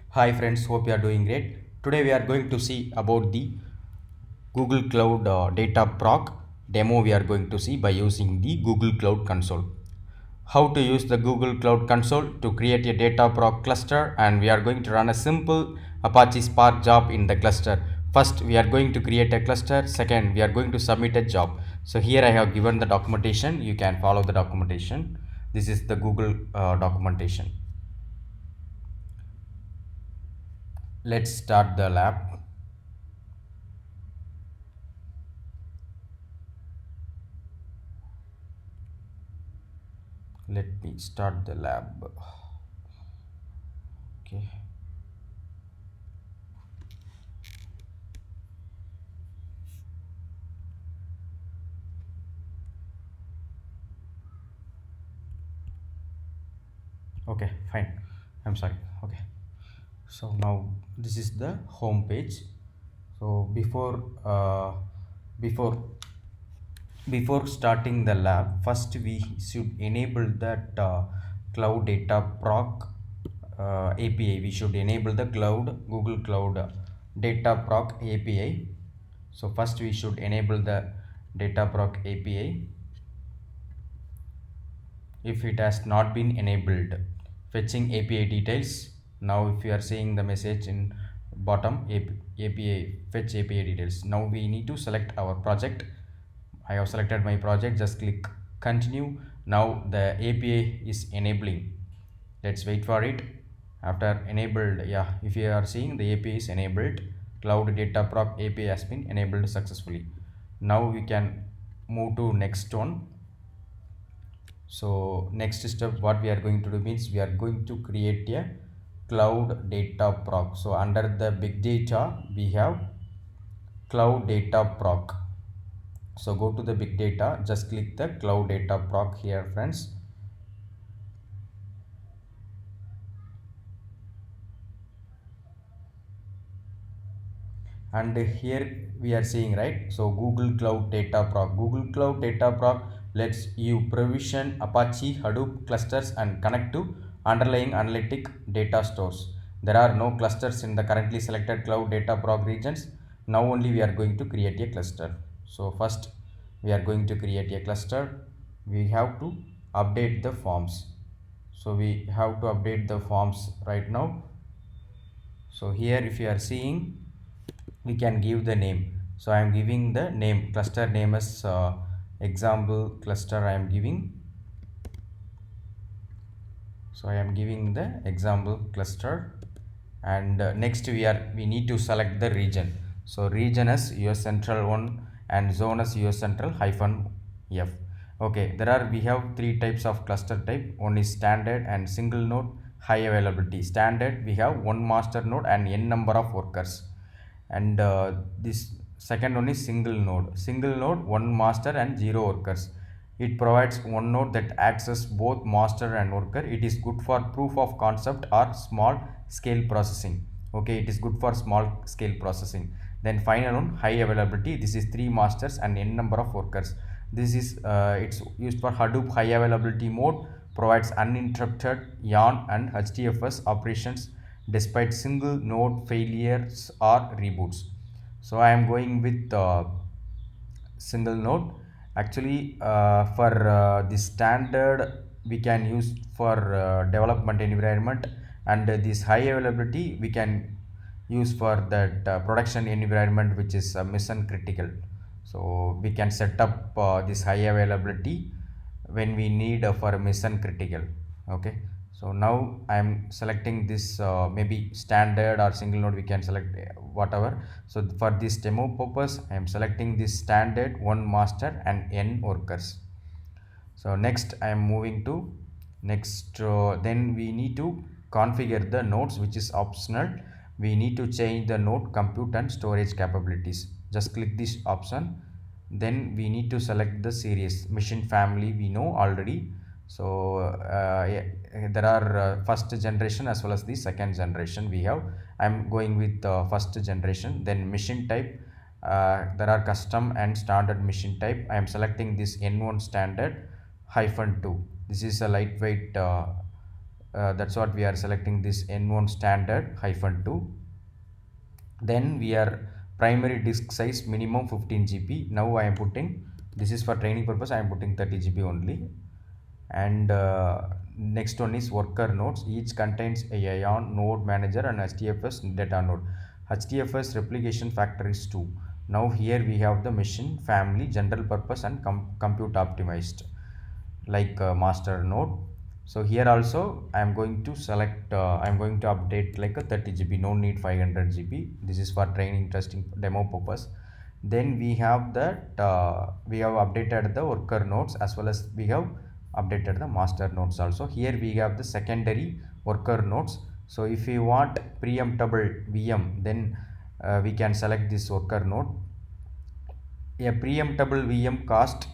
Hi friends, hope you are doing great. Today we are going to see about the Google Cloud Data Proc demo we are going to see by using the Google Cloud Console. How to use the Google Cloud Console to create a Data Proc cluster, and we are going to run a simple Apache Spark job in the cluster. First we are going to create a cluster, second we are going to submit a job. So here I have given the documentation, you can follow the documentation. This is the Google documentation. Let's start the lab. Let me start the lab. Okay. Okay, fine. I'm sorry. Okay. So now this is the home page. So before before starting the lab, first we should enable that cloud data proc API. We should enable the Google Cloud data proc API. So first we should enable the data proc API. If it has not been enabled, fetching API details. Now if you are seeing the message in bottom, API fetch API details, now we need to select our project. I have selected my project, just click continue. Now the API is enabling. Let's wait for it. After enabled, yeah, if you are seeing, the API is enabled. Cloud data proc API has been enabled successfully. Now we can move to next one. So next step what we are going to do means we are going to create a cloud data proc. So under the big data we have cloud data proc. So go to the big data, just click the cloud data proc here friends. And here we are seeing, right, so Google Cloud Data Proc. Google Cloud Data Proc lets you provision Apache Hadoop clusters and connect to underlying analytic data stores. There are no clusters in the currently selected Cloud Data Proc regions. Now only we are going to create a cluster. So first we are going to create a cluster. We have to update the forms. So we have to update the forms right now. So here if you are seeing, we can give the name. So I am giving the name, cluster name as example cluster I am giving. So I am giving the example cluster. And next we need to select the region. So region as US Central 1 and zone as US Central hyphen F. Okay, there are, we have three types of cluster type. One is standard and single node high availability. Standard we have one master node and n number of workers. And this second one is single node one master and zero workers. It provides one node that acts as both master and worker. It is good for proof of concept or small scale processing. Okay, it is good for small scale processing. Then final one, high availability. This is three masters and n number of workers. This is it's used for Hadoop high availability mode. Provides uninterrupted yarn and HDFS operations despite single node failures or reboots. So I am going with single node. Actually for the standard we can use for development environment, and this high availability we can use for that production environment, which is mission critical. So we can set up this high availability when we need for mission critical. Okay, so now I am selecting this maybe standard or single node, we can select whatever. So for this demo purpose I am selecting this standard one master and n workers. So next I am moving to next. Then we need to configure the nodes, which is optional. We need to change the node compute and storage capabilities. Just click this option. Then we need to select the series. Machine family we know already. So yeah, there are first generation as well as the second generation we have. I am going with first generation. Then machine type, there are custom and standard machine type. I am selecting this N1 standard hyphen 2. This is a lightweight that's what we are selecting, this N1 standard -2. Then we are primary disk size minimum 15 GB. Now I am putting, this is for training purpose, I am putting 30 GB only. And next one is worker nodes. Each contains a ION node manager and HDFS data node. HDFS replication factor is 2. Now here we have the machine family, general purpose and compute optimized, like master node. So here also I am going to select, I am going to update like a 30 GB, no need 500 GB. This is for training testing demo purpose. Then we have that we have updated the worker nodes as well as we have updated the master nodes also. Here we have the secondary worker nodes. So if we want preemptible VM, then we can select this worker node. A preemptible VM cost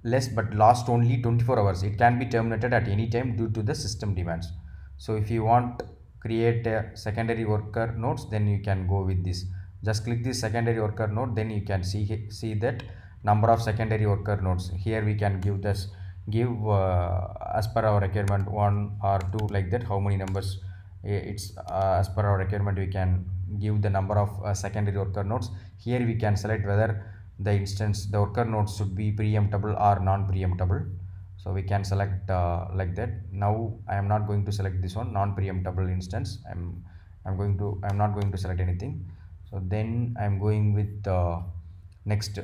less but lasts only 24 hours. It can be terminated at any time due to the system demands. So if you want create a secondary worker nodes, then you can go with this. Just click this secondary worker node, then you can see that number of secondary worker nodes. Here we can give this, as per our requirement 1 or 2, like that, how many numbers. It's as per our requirement we can give the number of secondary worker nodes. Here we can select whether the worker nodes should be preemptible or non-preemptible. So we can select like that. Now I am not going to select this one, non-preemptible instance. I'm not going to select anything. So then I'm going with next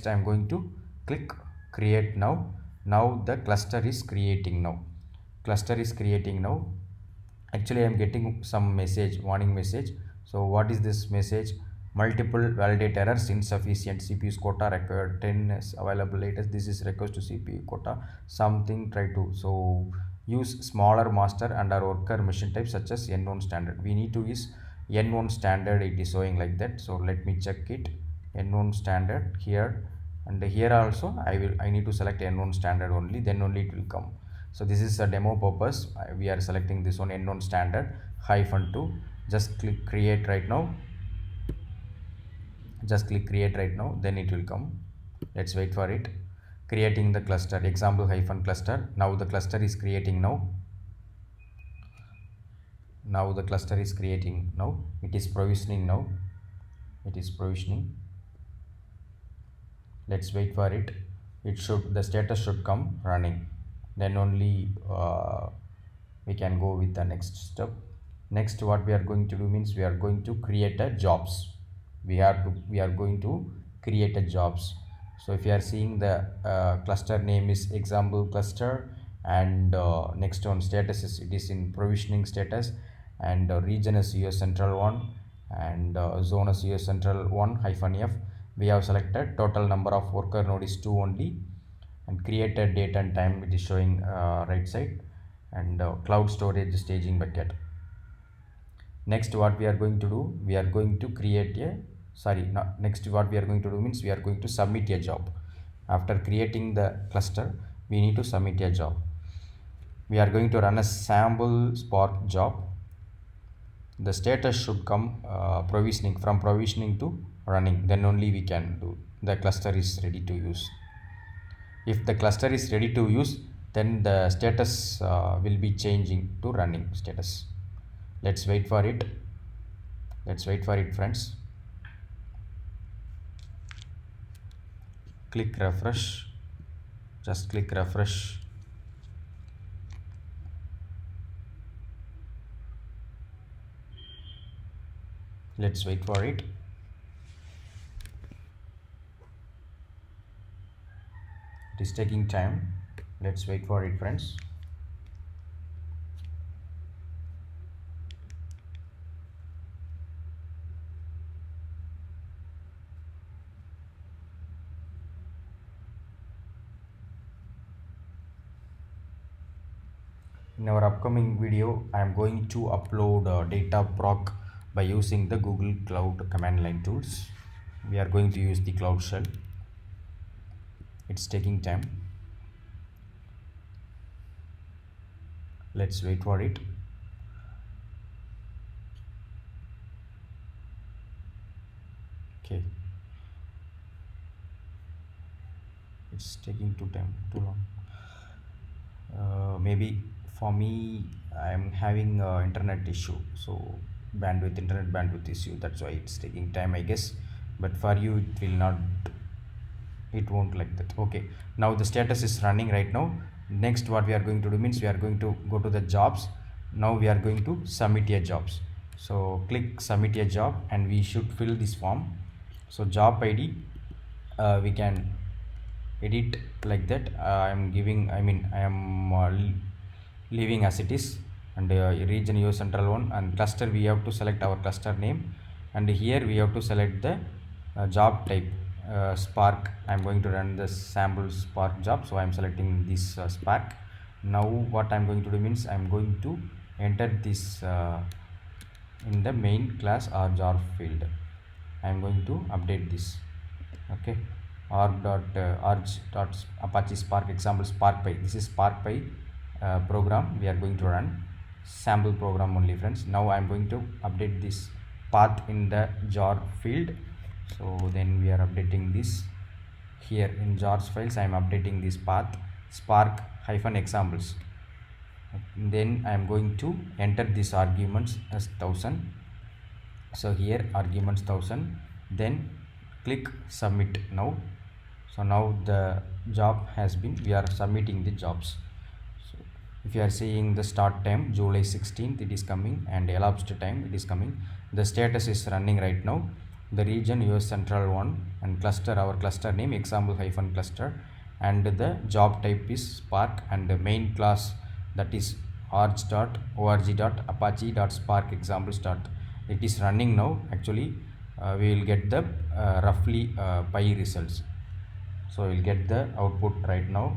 I'm going to click create now. Now the cluster is creating now. Actually I am getting some message, warning message. So what is this message? Multiple validate errors, insufficient CPU's quota required, 10 is available latest, this is request to CPU quota, something try to. So use smaller master and our worker machine type such as N1 standard. We need to use N1 standard, it is showing like that. So let me check it, N1 standard here, and here also I need to select N1 standard only, then only it will come. So this is a demo purpose, we are selecting this one, N1 standard -2. Just click create right now. Just click create right now, then it will come. Let's wait for it. Creating the cluster, example -cluster. Now the cluster is creating now. Now the cluster is creating now. It is provisioning now. It is provisioning. Let's wait for it. The status should come running, then only we can go with the next step. Next what we are going to do means we are going to create a jobs. We are going to create a jobs. So if you are seeing the cluster name is example cluster, and next one status is, it is in provisioning status, and region is US Central 1, and zone is US Central 1 -F. We have selected total number of worker node is 2 only, and created date and time, it is showing right side, and cloud storage staging bucket. Next what we are going to do, we are going to create a next what we are going to do means we are going to submit a job. After creating the cluster, we need to submit a job. We are going to run a sample Spark job. The status should come provisioning, from provisioning to running, then only we can do the cluster is ready to use. If the cluster is ready to use, then the status will be changing to running status. Let's wait for it. Let's wait for it, friends. Click refresh. Just click refresh. Let's wait for it. It is taking time. Let's wait for it, friends. In our upcoming video, I am going to upload Dataproc by using the Google Cloud command line tools. We are going to use the Cloud Shell. It's taking time. Let's wait for it. Okay. It's taking too long. Maybe For me, I'm having internet issue, so internet bandwidth issue, that's why it's taking time, I guess. But for you it will not, it won't like that. Okay, now the status is running right now. Next what we are going to do means we are going to go to the jobs. Now we are going to submit a jobs. So click submit a job and we should fill this form. So job id, we can edit like that. I am leaving as it is. And region US central one, and cluster we have to select our cluster name, and here we have to select the job type, Spark. I'm going to run the sample Spark job, so I'm selecting this Spark. Now what I'm going to do means I'm going to enter this in the main class or jar field. I'm going to update this. Okay, arch dot Apache Spark example SparkPy. This is SparkPy program we are going to run, sample program only, friends. Now I'm going to update this path in the jar field. So then we are updating this here in jars files. I'm updating this path spark hyphen examples. Then I'm going to enter these arguments as 1000. So here arguments 1000, then click submit now. So now the job has been, we are submitting the jobs. So if you are seeing the start time July 16th, it is coming, and elapsed time it is coming. The status is running right now. The region US central one, and cluster, our cluster name example hyphen cluster, and the job type is Spark, and the main class, that is arch.org.apache.spark examples dot. It is running now. Actually we will get the roughly pi results. So we will get the output right now.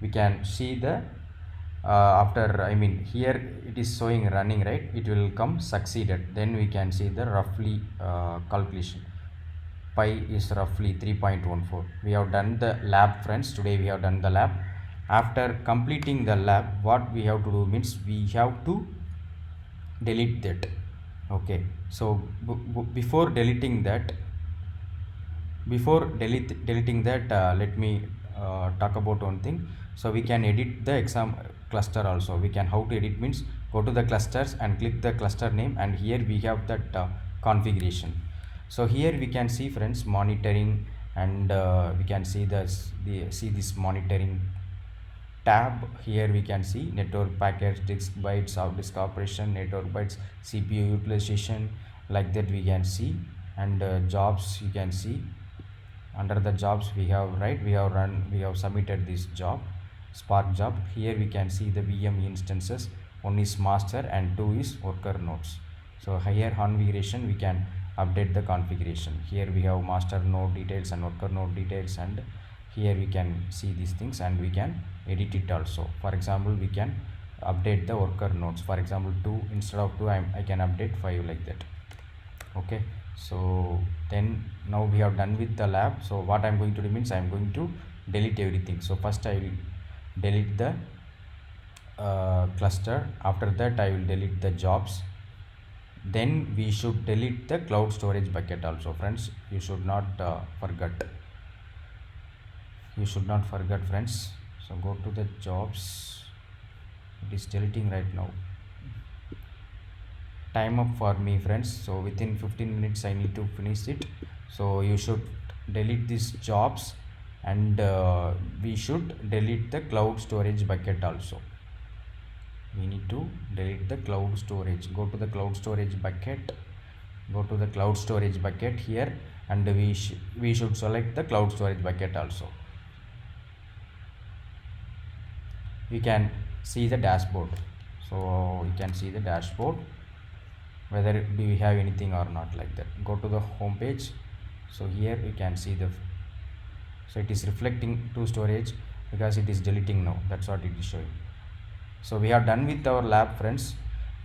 We can see the after, here it is showing running, right? It will come succeeded. Then we can see the roughly calculation. Pi is roughly 3.14. We have done the lab, friends. Today we have done the lab. After completing the lab, what we have to do means we have to delete that. Okay, so before deleting that, let me talk about one thing. So we can edit the exam cluster also. We can, how to edit means, go to the clusters and click the cluster name, and here we have that configuration. So here we can see, friends, monitoring, and we can see this monitoring tab. Here we can see network packets, disk bytes, out disk operation, network bytes, CPU utilization, like that we can see. And jobs, you can see under the jobs we have, right, we have submitted this job, Spark job. Here we can see the VM instances. One is master and two is worker nodes. So here configuration, we can update the configuration. Here we have master node details and worker node details, and here we can see these things, and we can edit it also. For example, we can update the worker nodes. For example, 2 instead of 2, I can update 5, like that. Okay, so then now we have done with the lab. So what I'm going to do means I'm going to delete everything. So first I will delete the cluster. After that I will delete the jobs. Then we should delete the cloud storage bucket also, friends. You should not forget. You should not forget, friends. So go to the jobs. It is deleting right now. Time up for me, friends. So within 15 minutes I need to finish it. So you should delete these jobs, and we should delete the cloud storage bucket also. We need to delete the cloud storage. Go to the cloud storage bucket. Go to the cloud storage bucket here, and we should select the cloud storage bucket also. We can see the dashboard. So you can see the dashboard, whether do we have anything or not, like that. Go to the home page. So here you can see so it is reflecting to storage because it is deleting now. That's what it is showing. So we are done with our lab, friends.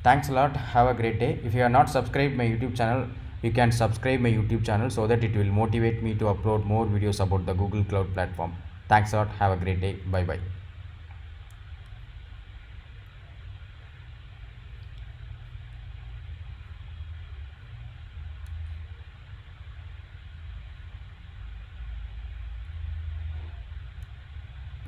Thanks a lot. Have a great day. If you are not subscribed my YouTube channel, you can subscribe my YouTube channel, so that it will motivate me to upload more videos about the Google Cloud Platform. Thanks a lot. Have a great day. Bye bye.